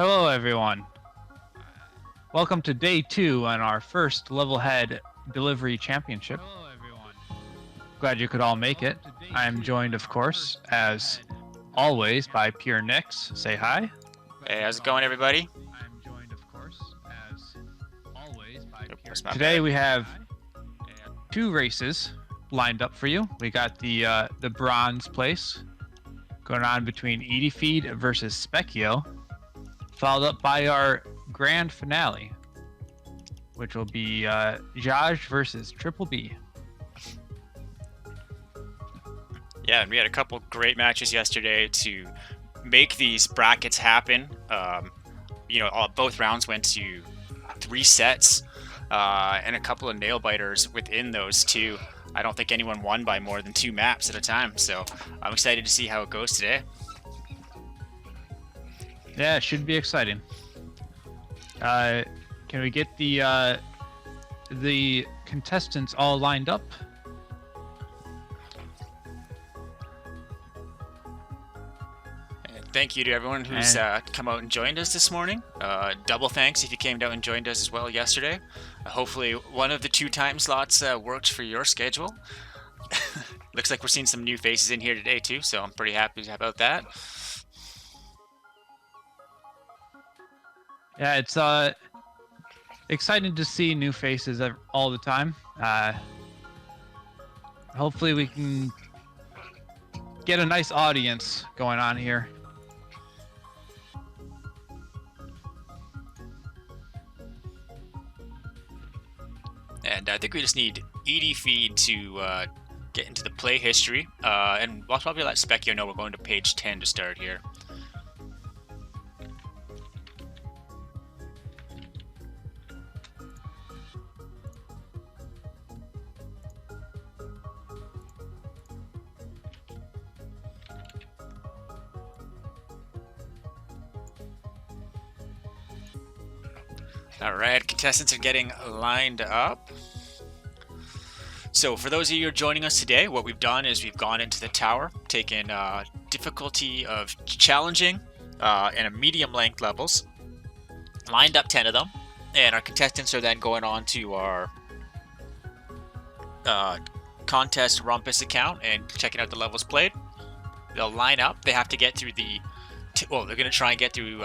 Hello everyone. Welcome to day 2 on our first LevelHead Delivery Championship. Hello everyone. Glad you could all make it. I'm joined, of course, as always, by Pure Nix. Say hi. Hey, how's it going, everybody? I'm joined, of course, as always, by Pure That's not Today bad. we have 2 races lined up for you. We got the bronze place going on between eedefeed versus Spekio, followed up by our grand finale, which will be Jaj versus Triple B. Yeah, and we had a couple great matches yesterday to make these brackets happen. Both rounds went to 3 sets, and a couple of nail biters within those two. I don't think anyone won by more than 2 maps at a time, so I'm excited to see how it goes today. Yeah, it should be exciting. Can we get the contestants all lined up? And thank you to everyone who's come out and joined us this morning. Double thanks if you came out and joined us as well yesterday. Hopefully one of the 2 time slots works for your schedule. Looks like we're seeing some new faces in here today too, so I'm pretty happy about that. Yeah, it's exciting to see new faces all the time. Hopefully we can get a nice audience going on here. And I think we just need eedefeed to get into the play history. And I'll probably let Spekio know we're going to page 10 to start here. Alright, contestants are getting lined up. So for those of you who are joining us today, what we've done is we've gone into the tower, taken difficulty of challenging and a medium length levels, lined up 10 of them, and our contestants are then going on to our contest Rumpus account and checking out the levels played. They'll line up, they have to get through they're going to try and get through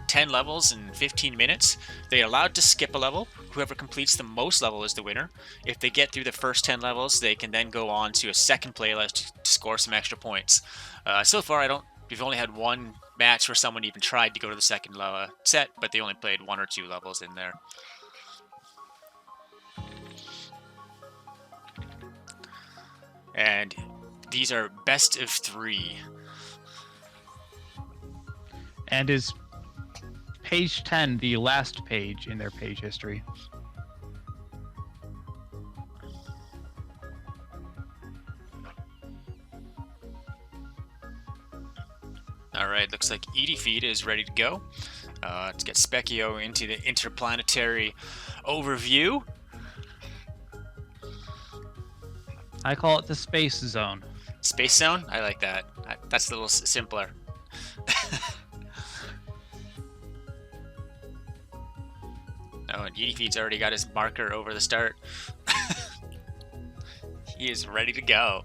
10 levels in 15 minutes. They're allowed to skip a level. Whoever completes the most level is the winner. If they get through the first 10 levels, they can then go on to a second playlist to score some extra points. So far, we've only had 1 match where someone even tried to go to the second set, but they only played 1 or 2 levels in there. And these are best of 3. And is page 10 the last page in their page history? Alright, looks like eedefeed is ready to go. Let's get Spekio into the interplanetary overview. I call it the space zone. Space zone? I like that. That's a little simpler. Oh, and eedefeed's already got his marker over the start. He is ready to go.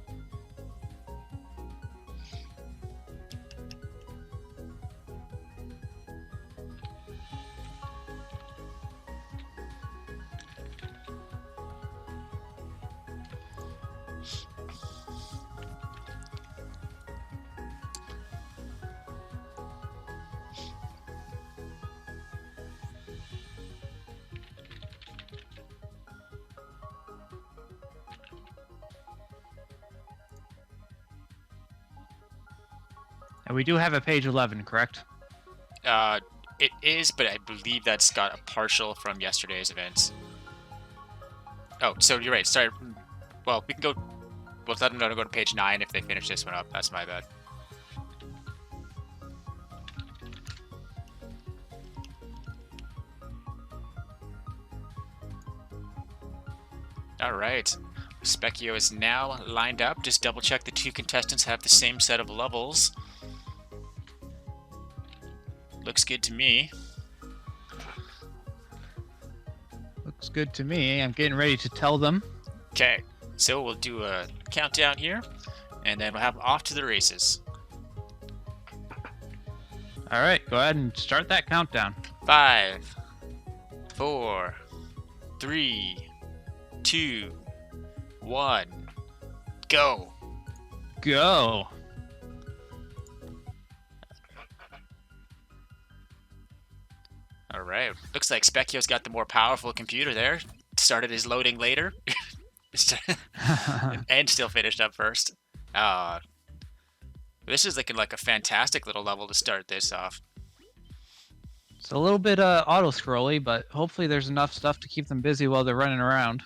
And we do have a page 11, correct? It is, but I believe that's got a partial from yesterday's events. Oh, so you're right. Sorry. Well, we can go. We'll let them know to go to page 9 if they finish this one up. That's my bad. All right. Spekio is now lined up. Just double check the 2 contestants have the same set of levels. Looks good to me. Looks good to me. I'm getting ready to tell them. Okay, so we'll do a countdown here, and then we'll have off to the races. All right, go ahead and start that countdown. 5, 4, 3, 2, 1, go. Go. All right, looks like Spekio's got the more powerful computer there. Started his loading later. And still finished up first. This is looking like a fantastic little level to start this off. It's a little bit auto-scrolly, but hopefully there's enough stuff to keep them busy while they're running around.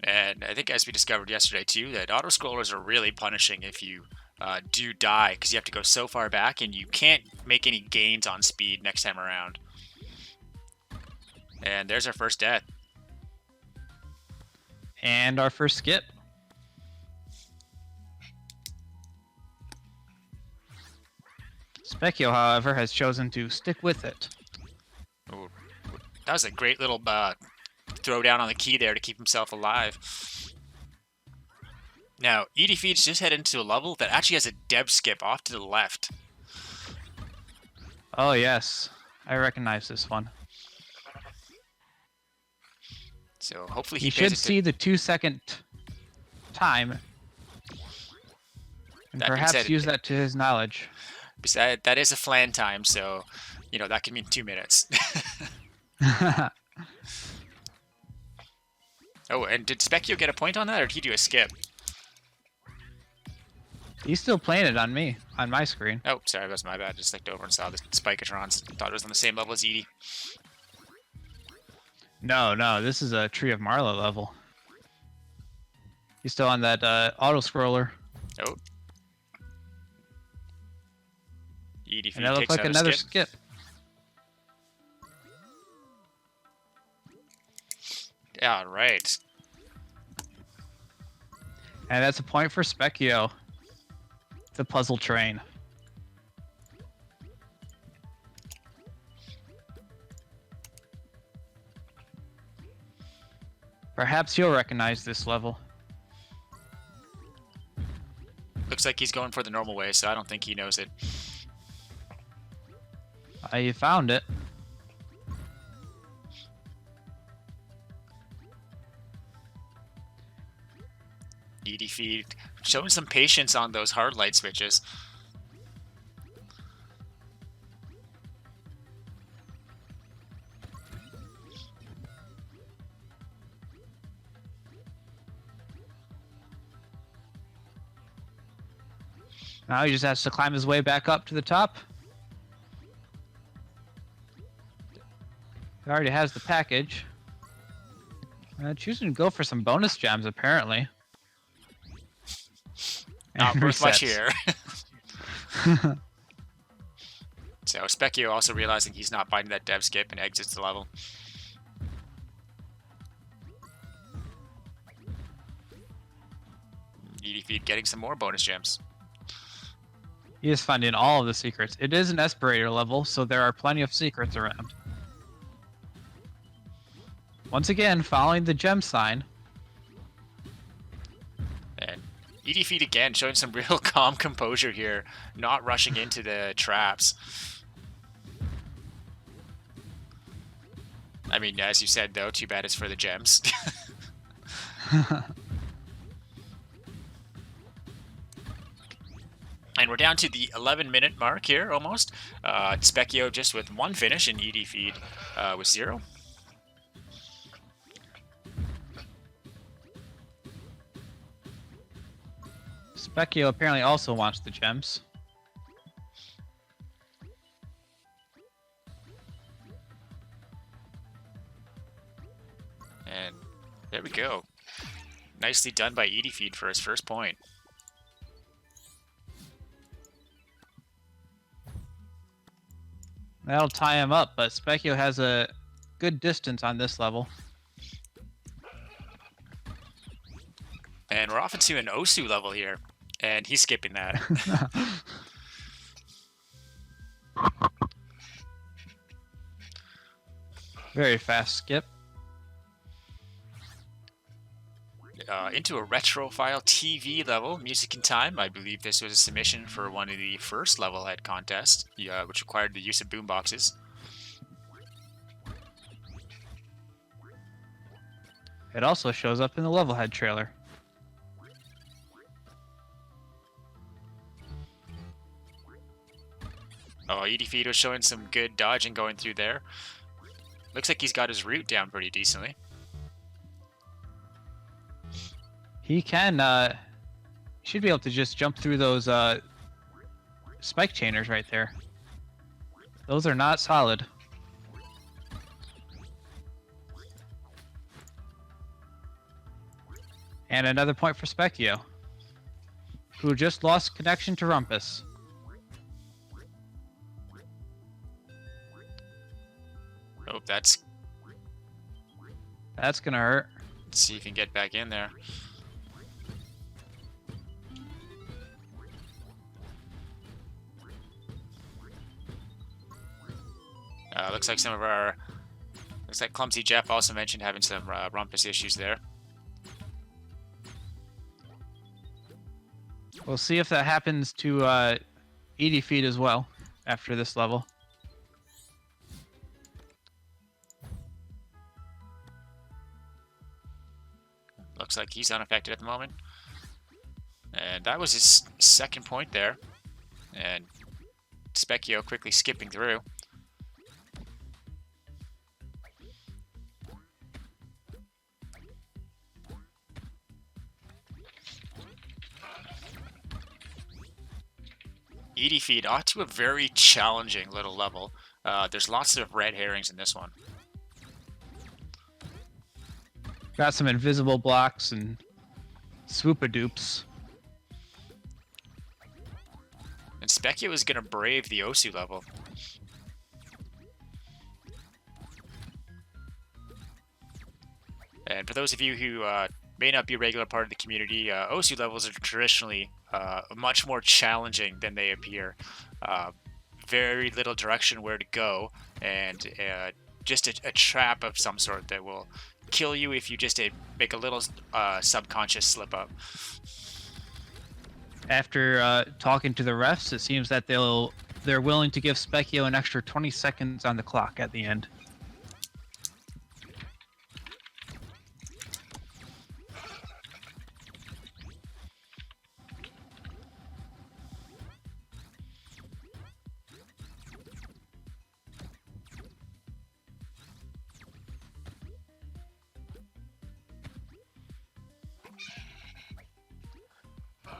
And I think as we discovered yesterday too, that auto-scrollers are really punishing if you do die, because you have to go so far back and you can't make any gains on speed next time around. And there's our first death. And our first skip. Spekio, however, has chosen to stick with it. Ooh, that was a great little throw down on the key there to keep himself alive. Now, eedefeed's just headed into a level that actually has a deb skip off to the left. Oh, yes. I recognize this one. So hopefully he should see the 2-second time and perhaps use that to his knowledge. Besides, that is a flan time, so you know that could mean 2 minutes. Oh, and did Spekio get a point on that, or did he do a skip? He's still playing it on me, on my screen. Oh, sorry, that's my bad. Just looked over and saw the Spikatrons. Thought it was on the same level as Edie. No, this is a Tree of Marla level. He's still on that auto-scroller. Oh. eedefeed and that looks like another skip. Yeah, right. And that's a point for Spekio. The puzzle train. Perhaps you'll recognize this level. Looks like he's going for the normal way, so I don't think he knows it. You found it. eedefeed showing some patience on those hard light switches. Now he just has to climb his way back up to the top. He already has the package. Choosing to go for some bonus gems, apparently. Not worth much here. So Spekio also realizing he's not biting that dev skip and exits the level. eedefeed getting some more bonus gems. He is finding all of the secrets. It is an Esperator level, so there are plenty of secrets around. Once again, following the gem sign. And eedefeed again showing some real calm composure here, not rushing into the traps. I mean, as you said though, too bad it's for the gems. And we're down to the 11-minute mark here, almost. Spekio just with one finish, and eedefeed with 0. Spekio apparently also wants the gems. And there we go. Nicely done by eedefeed for his first point. That'll tie him up, but Spekio has a good distance on this level. And we're off into an Osu level here, and he's skipping that. Very fast skip. Into a retrophile TV level, Music in Time. I believe this was a submission for one of the first LevelHead contests, which required the use of boomboxes. It also shows up in the LevelHead trailer. Oh, eedefeed was showing some good dodging going through there. Looks like he's got his route down pretty decently. He can, should be able to just jump through those spike chainers right there. Those are not solid. And another point for Spekio, who just lost connection to Rumpus. Oh, that's gonna hurt. Let's see if he can get back in there. Looks like Clumsy Jeff also mentioned having some Rumpus issues there. We'll see if that happens to eedefeed as well after this level. Looks like he's unaffected at the moment. And that was his second point there. And Spekio quickly skipping through. eedefeed off to a very challenging little level. There's lots of red herrings in this one. Got some invisible blocks and swoopadoops. And Spekio is going to brave the Osu level. And for those of you who may not be a regular part of the community, Osu levels are traditionally much more challenging than they appear. Very little direction where to go, and just a trap of some sort that will kill you if you just make a little subconscious slip up. After talking to the refs, it seems that they're willing to give Spekio an extra 20 seconds on the clock at the end.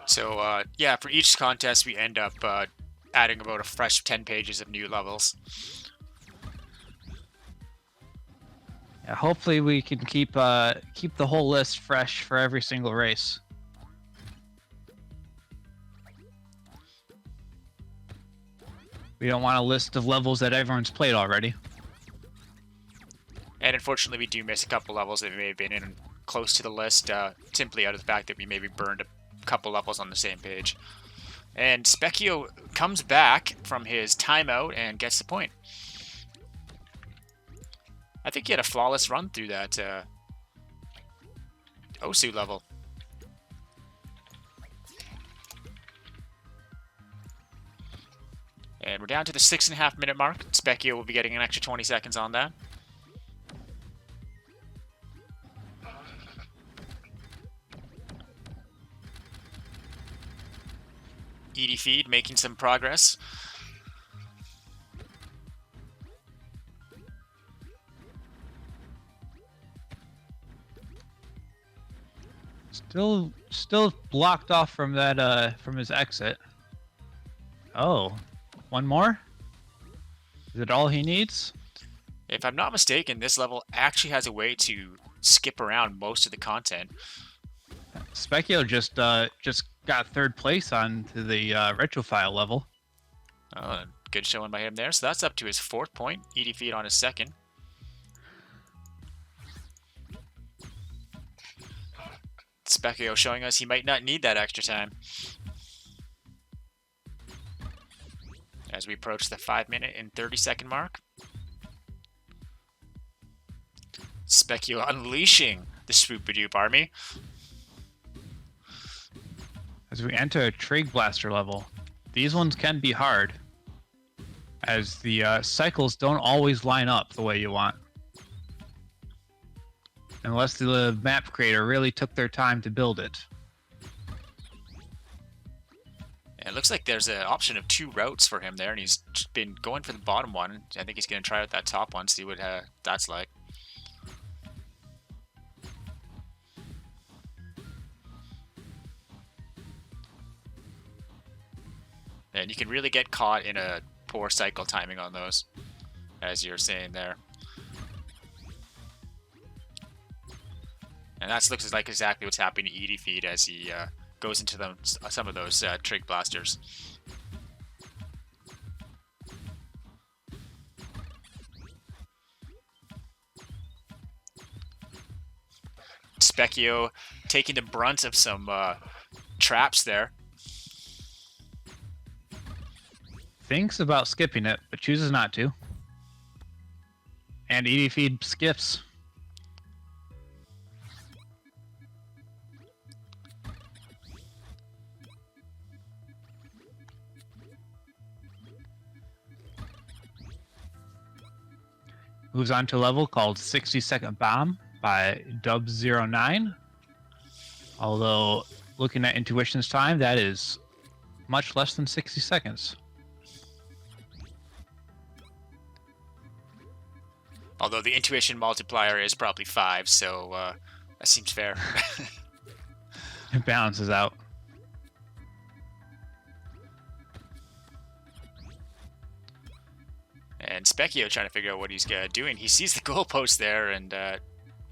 So, yeah, for each contest, we end up adding about a fresh 10 pages of new levels. Yeah, hopefully we can keep the whole list fresh for every single race. We don't want a list of levels that everyone's played already. And unfortunately, we do miss a couple levels that may have been in close to the list, simply out of the fact that we maybe burned a couple levels on the same page. And Spekio comes back from his timeout and gets the point. I think he had a flawless run through that Osu level. And we're down to the 6.5 minute mark. Spekio will be getting an extra 20 seconds on that. eedefeed making some progress. Still blocked off from that from his exit. Oh, one more? Is it all he needs? If I'm not mistaken, this level actually has a way to skip around most of the content. Spekio just got third place on to the retrophile level. Oh, good showing by him there. So that's up to his 4th point. eedefeed on his 2nd. Spekio showing us he might not need that extra time. As we approach the 5 minute and 30 second mark. Spekio unleashing the Swoopadoop army. As we enter a Trigblaster level, these ones can be hard, as the cycles don't always line up the way you want. Unless the map creator really took their time to build it. And it looks like there's an option of 2 routes for him there, and he's been going for the bottom one. I think he's going to try out that top one, see what that's like. And you can really get caught in a poor cycle timing on those, as you're saying there. And that looks like exactly what's happening to eedefeed as he goes into some of those Trigblasters. Spekio taking the brunt of some traps there. Thinks about skipping it, but chooses not to. And eedefeed skips. Moves on to a level called 60-Second Bomb by Dub09. Although, looking at Intuition's time, that is much less than 60 seconds. Although the Intuition multiplier is probably 5, so that seems fair. It balances out. And Spekio trying to figure out what he's doing. He sees the goalpost there and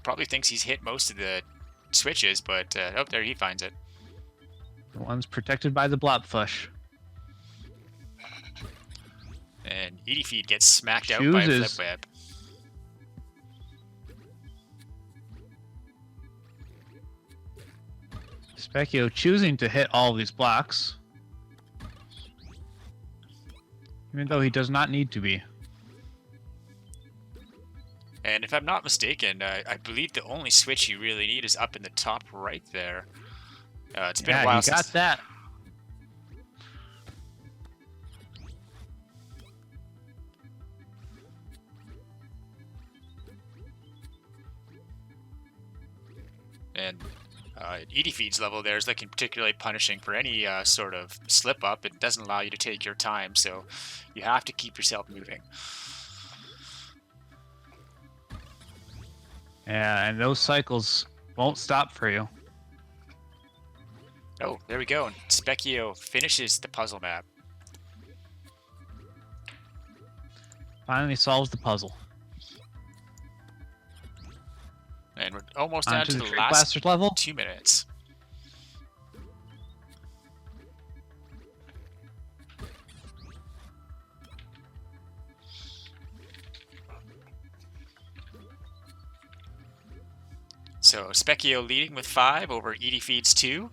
probably thinks he's hit most of the switches, but oh, there he finds it. The one's protected by the blobfush. And eedefeed gets smacked out by a flip web. Spekio choosing to hit all these blocks, even though he does not need to be. And if I'm not mistaken, I believe the only switch you really need is up in the top right there. It's been a while since... you got that. And eedefeed's level there is looking particularly punishing for any sort of slip up. It doesn't allow you to take your time, so you have to keep yourself moving. Yeah, and those cycles won't stop for you. Oh, there we go. And Spekio finishes the puzzle map. Finally solves the puzzle. And we're almost down to the last level. 2 minutes. So Spekio leading with 5 over eedefeed's 2.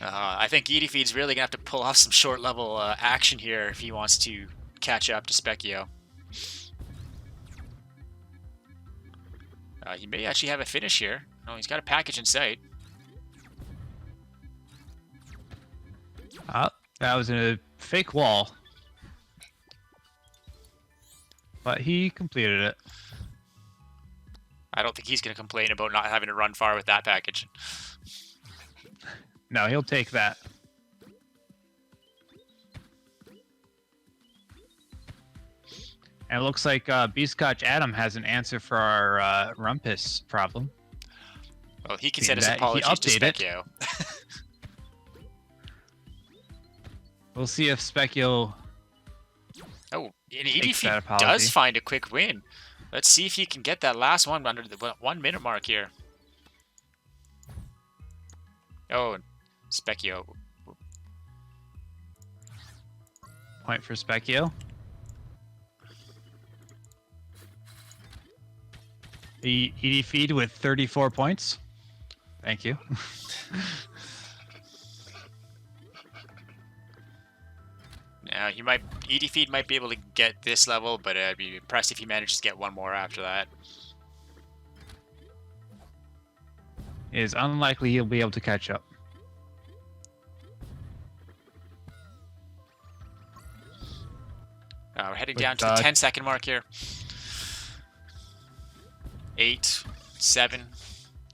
I think eedefeed's really gonna have to pull off some short level action here if he wants to catch up to Spekio. He may actually have a finish here. Oh, he's got a package in sight. That was a fake wall. But he completed it. I don't think he's going to complain about not having to run far with that package. No, he'll take that. And it looks like Butterscotch Adam has an answer for our Rumpus problem. Well, he can send his apologies to Spekio. We'll see if Spekio and eedefeed does find a quick win. Let's see if he can get that last one under the 1 minute mark here. Oh, Spekio. Point for Spekio. The eedefeed with 34 points. Thank you. Now, eedefeed might be able to get this level, but I'd be impressed if he manages to get one more after that. it is unlikely he'll be able to catch up. We're heading down to the 10-second mark here. 8, 7,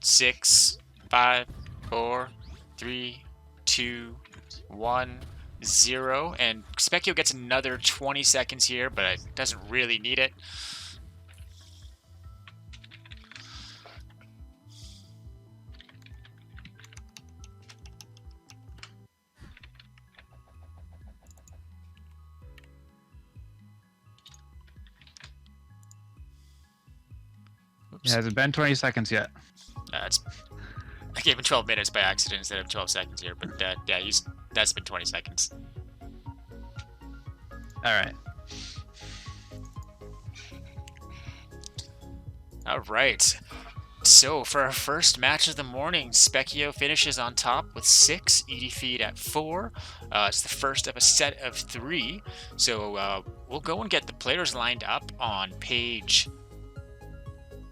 6, 5, 4, 3, 2, 1, 0. And Spekio gets another 20 seconds here, but it doesn't really need it. It hasn't been 20 seconds yet. I gave him 12 minutes by accident instead of 12 seconds here, but yeah, that's been 20 seconds. All right. So for our first match of the morning, Spekio finishes on top with 6, eedefeed at 4. It's the first of a set of 3. So we'll go and get the players lined up on page...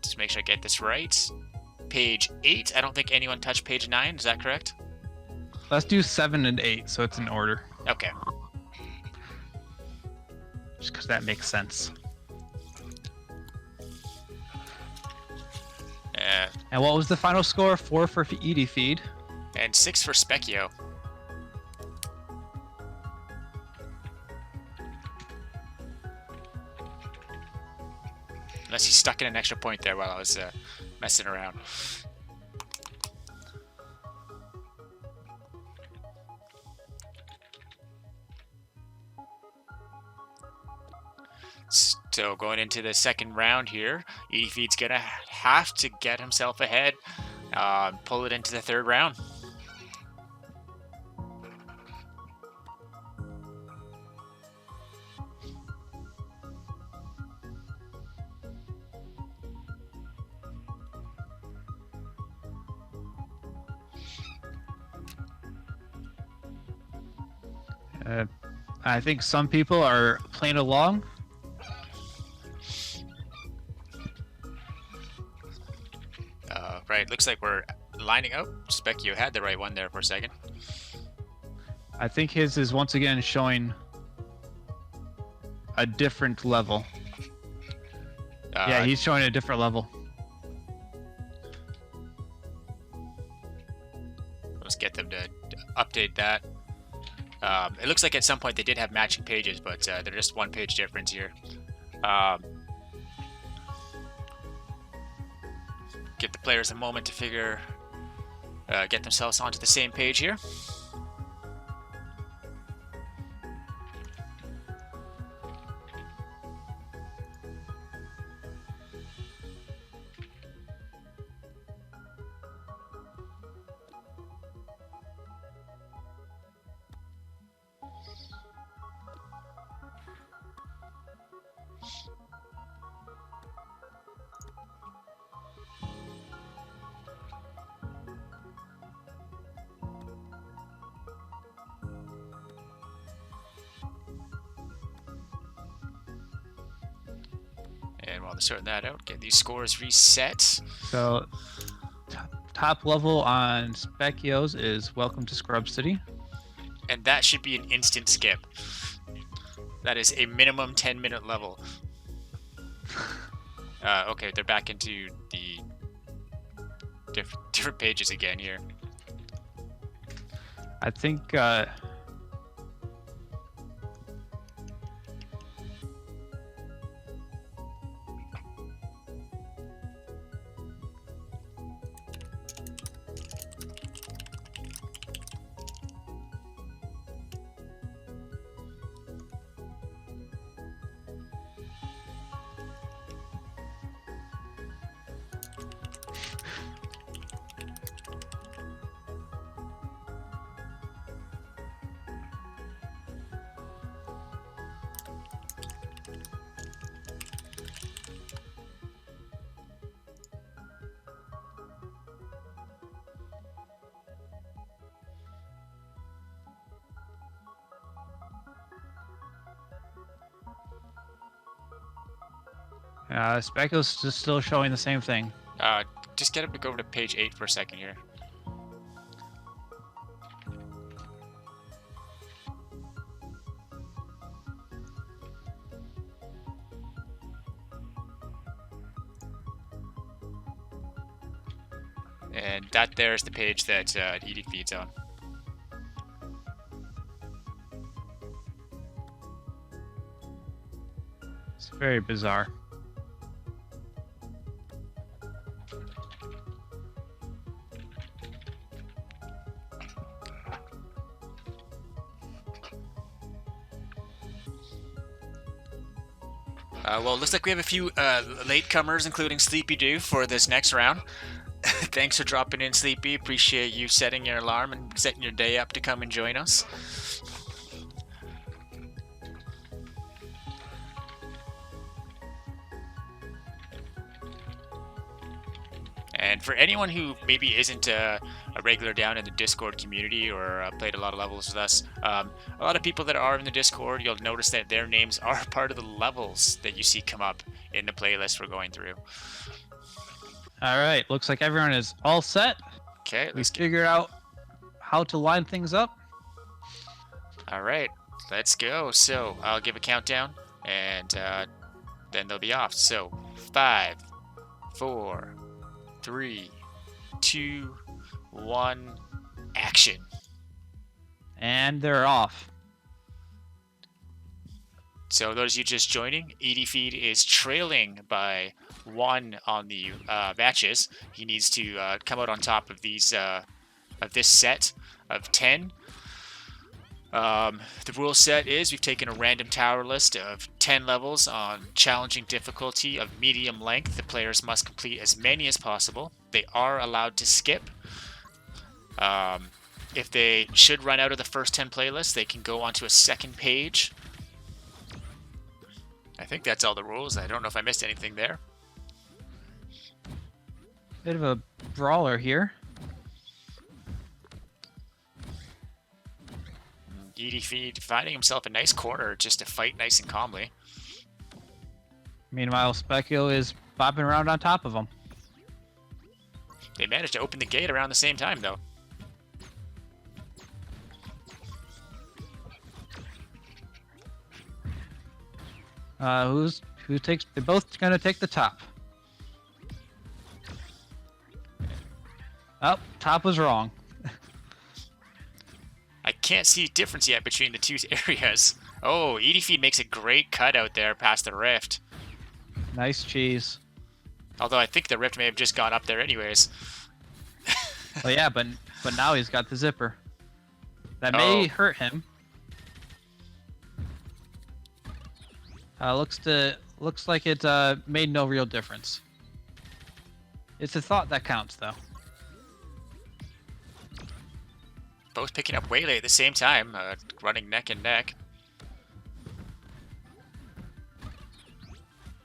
Just make sure I get this right. Page 8. I don't think anyone touched page 9. Is that correct? Let's do 7 and 8, so it's in order. Okay. Just because that makes sense. And what was the final score? 4 for eedefeed. And 6 for Spekio. Unless he stuck in an extra point there while I was messing around. So going into the second round here, eedefeed's gonna have to get himself ahead, pull it into the third round. I think some people are playing along. Right, looks like we're lining up. Spekio had the right one there for a second. I think his is once again showing a different level. Yeah, he's showing a different level. Let's get them to update that. It looks like at some point they did have matching pages, but they're just one page difference here. Give the players a moment to get themselves onto the same page here. And while they're sorting that out, get these scores reset. So, top level on Spekio's is Welcome to Scrub City. And that should be an instant skip. That is a minimum 10-minute level. Okay, they're back into the different pages again here. I think... Spekio's just still showing the same thing. just get him to go over to page 8 for a second here. And that there is the page that eedefeed's on. It's very bizarre. Well, it looks like we have a few latecomers, including Sleepy Doo, for this next round. Thanks for dropping in, Sleepy. Appreciate you setting your alarm and setting your day up to come and join us. And for anyone who maybe isn't a regular down in the Discord community or played a lot of levels with us, a lot of people that are in the Discord, you'll notice that their names are part of the levels that you see come up in the playlist we're going through. All right, looks like everyone is all set. Okay, We figured out how to line things up. All right, let's go. So I'll give a countdown, and then they'll be off. So 5, 4, 3, 2, 1, action. And they're off. So those of you just joining, eedefeed is trailing by 1 on the matches. He needs to come out on top of these of this set of 10. The rule set is we've taken a random tower list of 10 levels on challenging difficulty of medium length. The players must complete as many as possible. They are allowed to skip. If they should run out of the first 10 playlists, they can go onto a second page. I think that's all the rules. I don't know if I missed anything there. Bit of a brawler here. eedefeed finding himself a nice corner just to fight nice and calmly. Meanwhile, Spekio is bopping around on top of him. They managed to open the gate around the same time, though. They're both gonna take the top. Oh, top was wrong. I can't see difference yet between the two areas. Oh, eedefeed makes a great cut out there past the rift. Nice cheese. Although I think the rift may have just gone up there anyways. Well, yeah, but now he's got the zipper. That may hurt him. Looks like it made no real difference. It's a thought that counts, though. Both picking up Waylay at the same time, running neck and neck.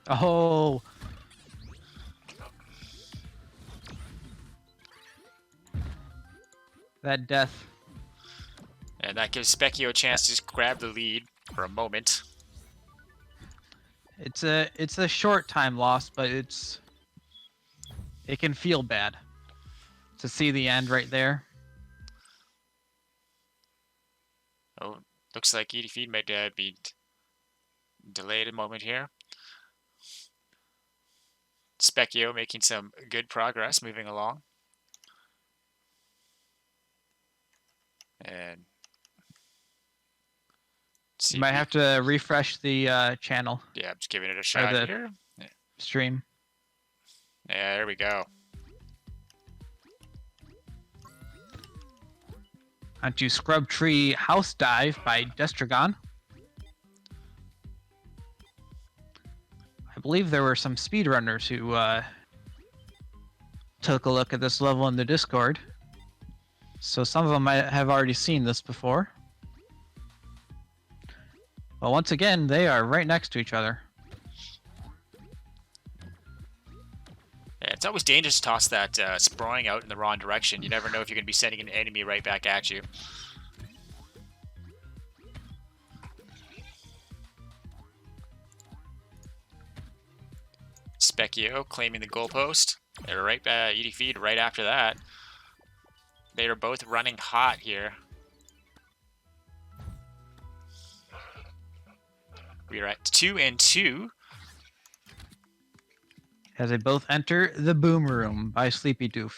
Oh. That death. And that gives Spekio a chance to just grab the lead for a moment. It's a short time loss, but it can feel bad to see the end right there. Oh, looks like eedefeed might be delayed a moment here. Spekio making some good progress, moving along. And you might have to refresh the channel. Yeah, I'm just giving it a shot here. Stream. Yeah, there we go. Onto Scrub Tree House Dive by Destragon. I believe there were some speedrunners who took a look at this level in the Discord. So some of them might have already seen this before. But once again, they are right next to each other. Yeah, it's always dangerous to toss that sproing out in the wrong direction. You never know if you're going to be sending an enemy right back at you. Spekio claiming the goalpost. They're right back, eedefeed right after that. They are both running hot here. We are at 2 and 2. As they both enter the boom room by Sleepy Doof.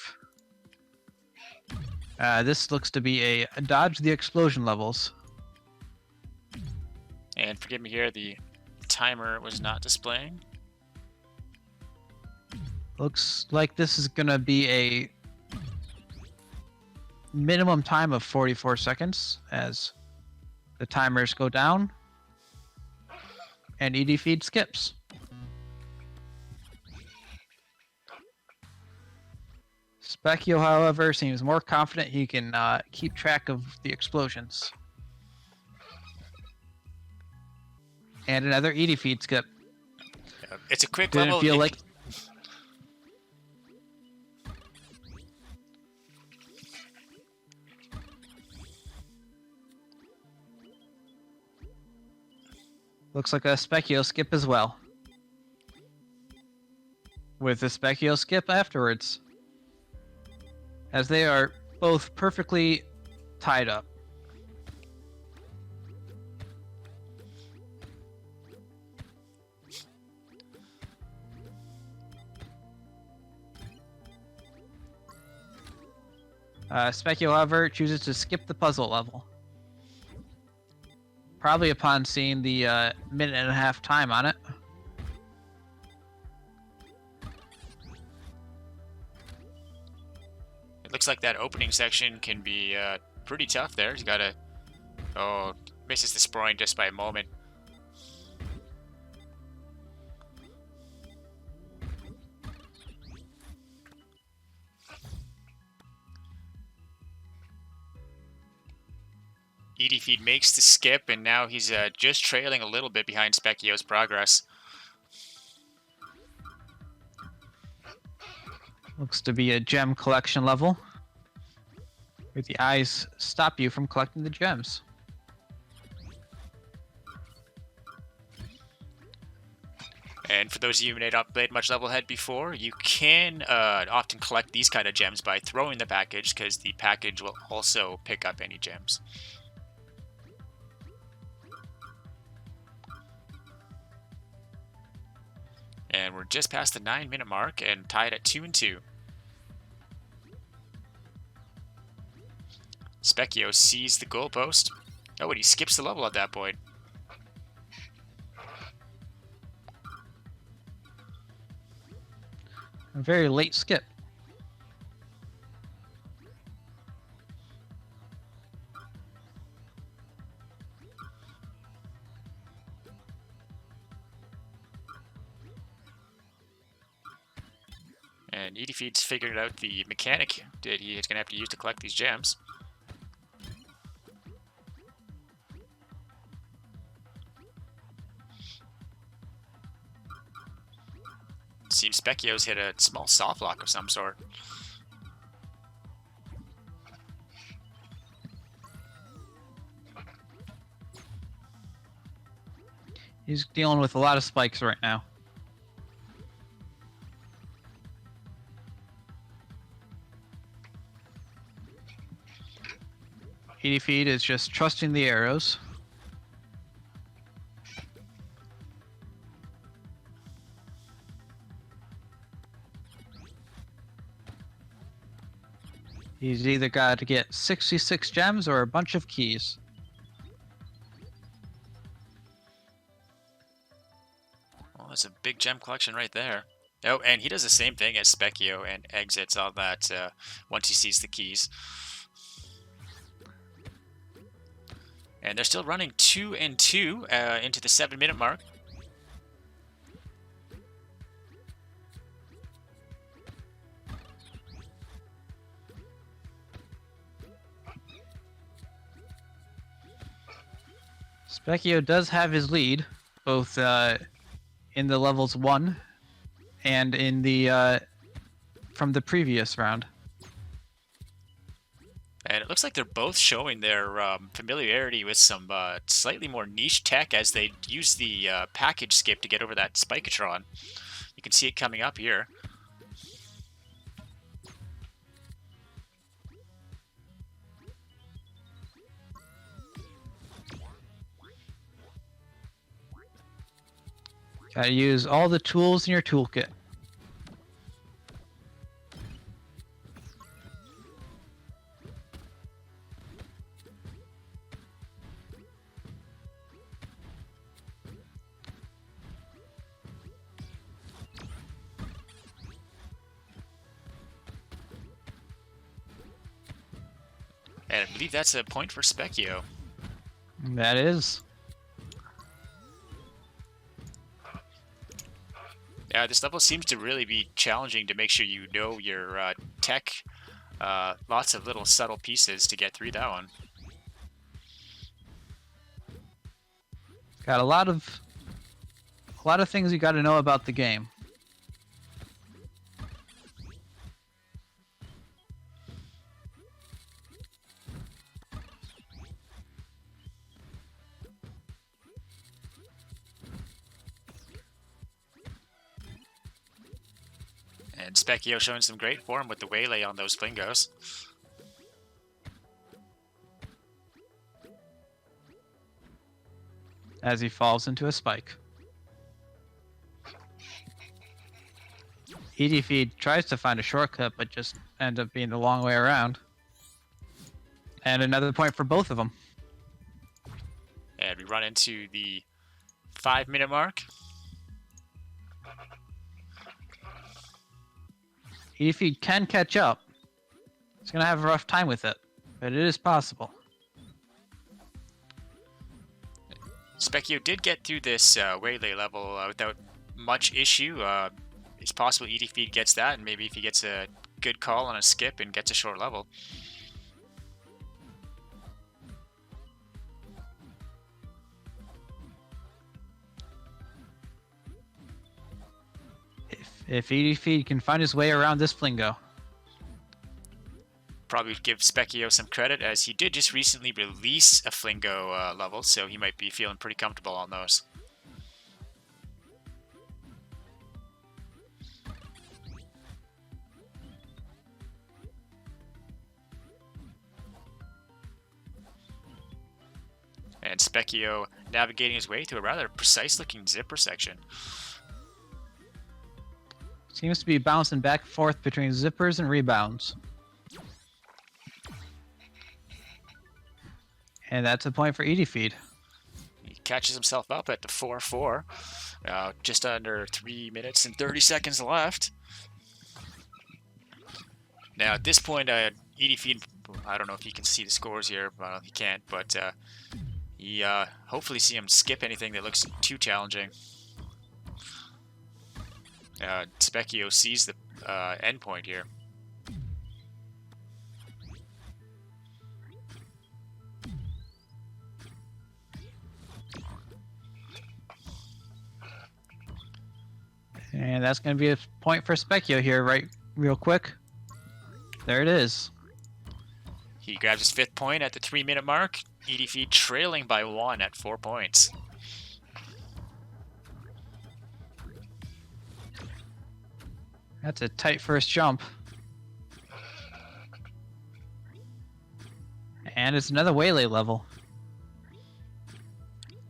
This looks to be a dodge the explosion levels. And forgive me here, the timer was not displaying. Looks like this is going to be a minimum time of 44 seconds as the timers go down and eedefeed skips. Spekio, however, seems more confident he can keep track of the explosions. And another eedefeed skip. It's a quick Didn't level. feel like... Looks like a Spekio skip as well. With a Spekio skip afterwards. As they are both perfectly tied up. Spekio, however, chooses to skip the puzzle level. Probably upon seeing the minute and a half time on it. It looks like that opening section can be pretty tough there. He's got to... Oh, misses the sproing just by a moment. eedefeed makes the skip, and now he's just trailing a little bit behind Spekio's progress. Looks to be a gem collection level. Where the eyes stop you from collecting the gems. And for those of you who may not played much LevelHead before, you can often collect these kind of gems by throwing the package, because the package will also pick up any gems. And we're just past the 9-minute mark and tied at 2 and 2. Spekio sees the goalpost. Oh, and he skips the level at that point. A very late skip. And eedefeed's figured out the mechanic that he is going to have to use to collect these gems. Seems Spekio's hit a small soft lock of some sort. He's dealing with a lot of spikes right now. eedefeed is just trusting the arrows. He's either got to get 66 gems or a bunch of keys. Well, that's a big gem collection right there. Oh, and he does the same thing as Spekio and exits all that once he sees the keys. And they're still running 2 and 2 into the 7-minute mark. Spekio does have his lead, both in the levels 1 and in the from the previous round. And it looks like they're both showing their familiarity with some slightly more niche tech as they use the package skip to get over that Spikatron. You can see it coming up here. Gotta use all the tools in your toolkit. And I believe that's a point for Spekio. That is. Yeah, this level seems to really be challenging to make sure you know your tech. Lots of little subtle pieces to get through that one. Got a lot of things you got to know about the game. And Spekio showing some great form with the waylay on those flingos. As he falls into a spike. eedefeed tries to find a shortcut, but just ends up being the long way around. And another point for both of them. And we run into the 5-minute mark. eedefeed can catch up. He's going to have a rough time with it, but it is possible. Spekio did get through this waylay level without much issue. It's possible eedefeed gets that, and maybe if he gets a good call on a skip and gets a short level. If eedefeed can find his way around this flingo. Probably give Spekio some credit, as he did just recently release a flingo level, so he might be feeling pretty comfortable on those. And Spekio navigating his way through a rather precise-looking zipper section. Seems to be bouncing back and forth between zippers and rebounds. And that's a point for eedefeed. He catches himself up at the 4-4. Just under 3 minutes and 30 seconds left. Now at this point, eedefeed, I don't know if you can see the scores here, he can't, but he hopefully see him skip anything that looks too challenging. Spekio sees the endpoint here. And that's going to be a point for Spekio here, right? Real quick. There it is. He grabs his 5th point at the 3-minute mark. eedefeed trailing by 1 at 4 points. That's a tight first jump. And it's another waylay level.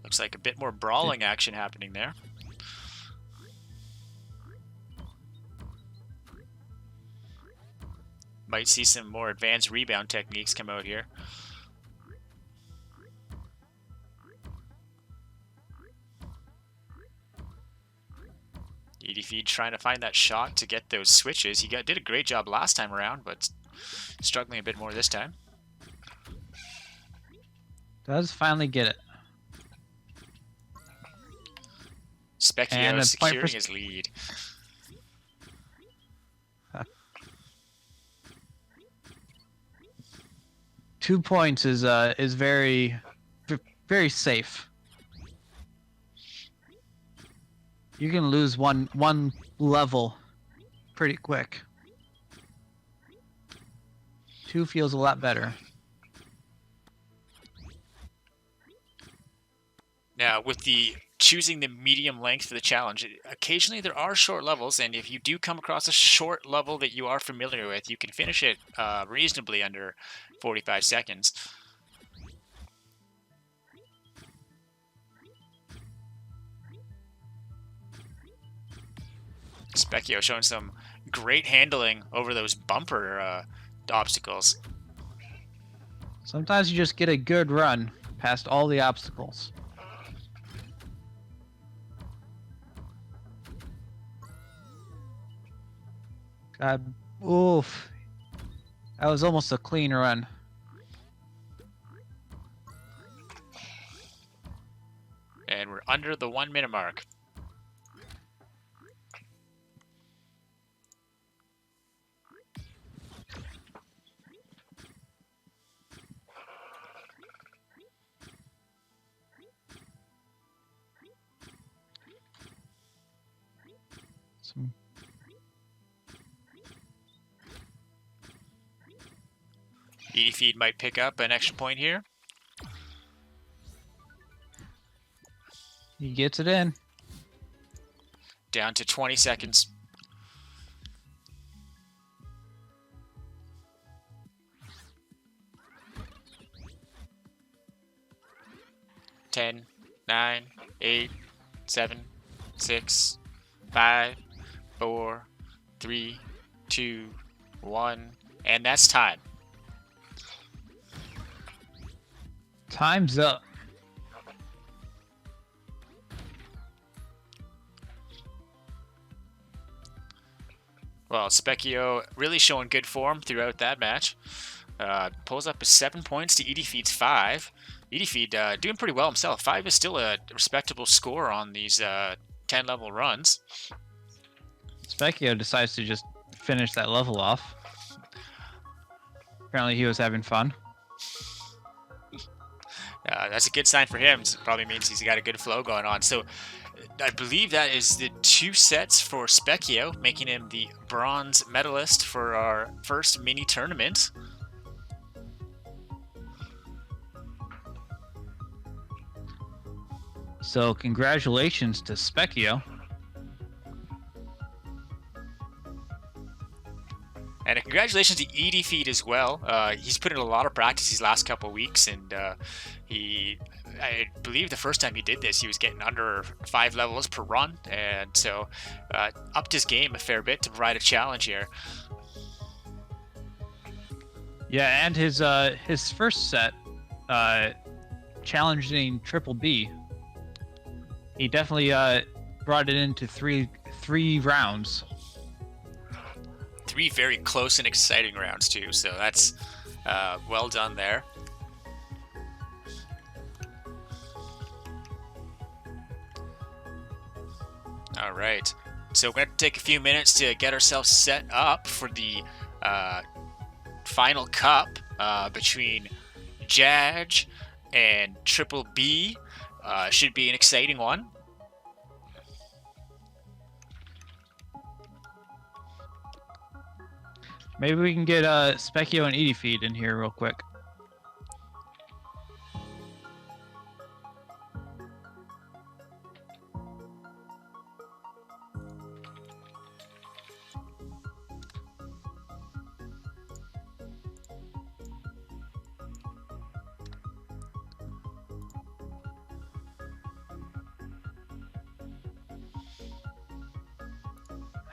Looks like a bit more brawling action happening there. Might see some more advanced rebound techniques come out here. eedefeed trying to find that shot to get those switches. He did a great job last time around, but struggling a bit more this time. Does finally get it. Spekio securing his lead. 2 points is very safe. You can lose one level pretty quick. 2 feels a lot better. Now, with the choosing the medium length for the challenge, occasionally there are short levels, and if you do come across a short level that you are familiar with, you can finish it reasonably under 45 seconds. Spekio showing some great handling over those bumper obstacles. Sometimes you just get a good run past all the obstacles. God, oof. That was almost a clean run. And we're under the 1 minute mark. eedefeed might pick up an extra point here. He gets it in. Down to 20 seconds. Ten, 9, 8, 7, 6, 5, 4, 3, 2, 1, and that's time. Time's up. Well, Spekio really showing good form throughout that match. Pulls up his 7 points to eedefeed's 5. eedefeed doing pretty well himself. 5 is still a respectable score on these 10 level runs. Spekio decides to just finish that level off. Apparently he was having fun. That's a good sign for him. So it probably means he's got a good flow going on. So I believe that is the 2 sets for Spekio, making him the bronze medalist for our first mini tournament. So congratulations to Spekio. And congratulations to eedefeed as well. He's put in a lot of practice these last couple of weeks, and I believe the first time he did this, he was getting under 5 levels per run, and so upped his game a fair bit to provide a challenge here. Yeah, and his first set, challenging Triple B, he definitely brought it into three rounds. 3 very close and exciting rounds too, so that's well done there. All right, so we're going to take a few minutes to get ourselves set up for the final cup between Jaj and Triple B. Should be an exciting one. Maybe we can get Spekio and eedefeed in here real quick.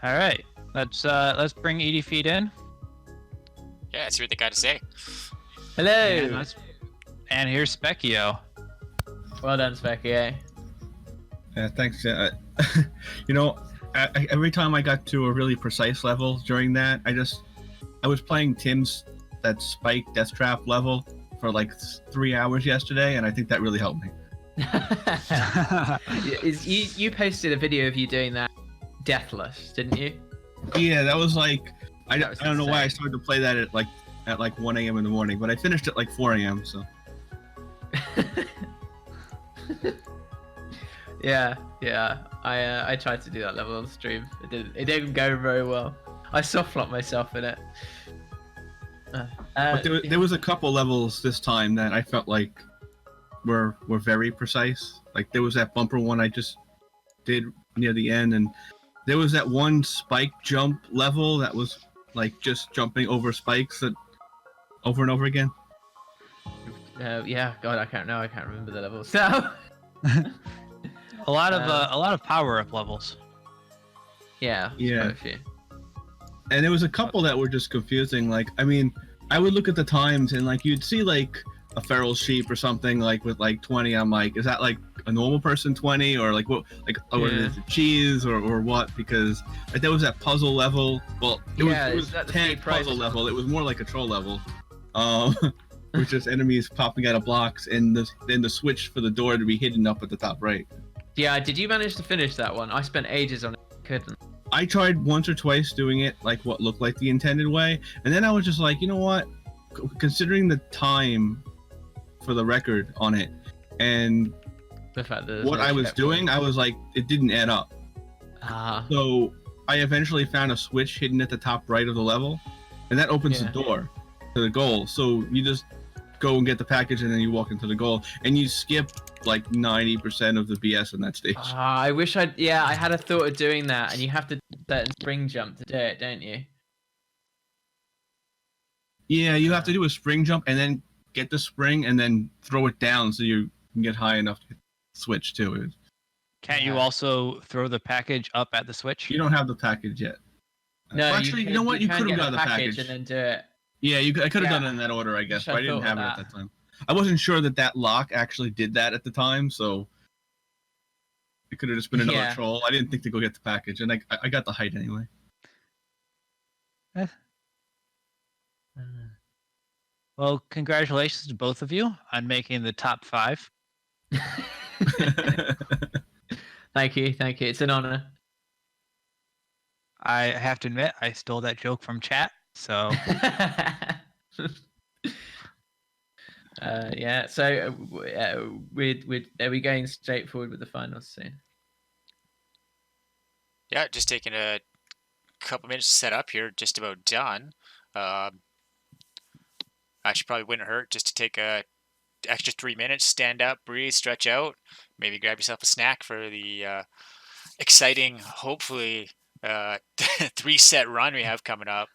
All right, let's bring eedefeed in. Yeah, let's see what they got to say. Hello. And here's Spekio. Well done, Spekio. Yeah, thanks. You know, every time I got to a really precise level during that, I was playing Tim's that Spike Death Trap level for like 3 hours yesterday, and I think that really helped me. You posted a video of you doing that deathless, didn't you? Yeah, that was like I That was don't know why I insane. started to play that at like 1 a.m. in the morning, but I finished at like 4 a.m. So yeah. I tried to do that level on stream. It didn't go very well. I soft locked myself in it. but there was a couple levels this time that I felt like were very precise. Like there was that bumper one I just did near the end, and there was that one spike jump level that was like just jumping over spikes that over and over again. Yeah, God, I can't remember the levels now. A lot of power up levels. Yeah. Yeah. Quite a few. And there was a couple that were just confusing. Like, I mean, I would look at the times and like you'd see like a feral sheep or something like with like 20. I'm like, is that like a normal person 20 or like what? Like, or is it cheese or what? Because like there was that puzzle level. Well, it was that the tank free puzzle prize level. It was more like a troll level. With just enemies popping out of blocks and then the switch for the door to be hidden up at the top right. Yeah, did you manage to finish that one? I spent ages on it. Couldn't. I tried once or twice doing it like what looked like the intended way, and then I was just like, you know what? Considering the time for the record on it and The fact that what I was doing, I was like, it didn't add up. So I eventually found a switch hidden at the top right of the level, and that opens the door to the goal. So you just go and get the package, and then you walk into the goal, and you skip like 90% of the BS in that stage. I wish I had a thought of doing that, and you have to do that spring jump to do it, don't you? Yeah, you have to do a spring jump and then get the spring and then throw it down so you can get high enough to switch too. Can't you also throw the package up at the switch? You don't have the package yet. No, well, actually, you know what? You could have got the package and then do it. Yeah, I could have done it in that order, I guess, but I didn't have it at that time. I wasn't sure that lock actually did that at the time, so it could have just been another troll. I didn't think to go get the package, and I got the height anyway. Well, congratulations to both of you on making the top 5. Thank you. It's an honor. I have to admit, I stole that joke from chat, so... Yeah, so are we going straight forward with the finals soon? Yeah, just taking a couple minutes to set up here, just about done. Actually, probably wouldn't hurt just to take a extra 3 minutes, stand up, breathe, stretch out, maybe grab yourself a snack for the exciting, hopefully 3-set run we have coming up.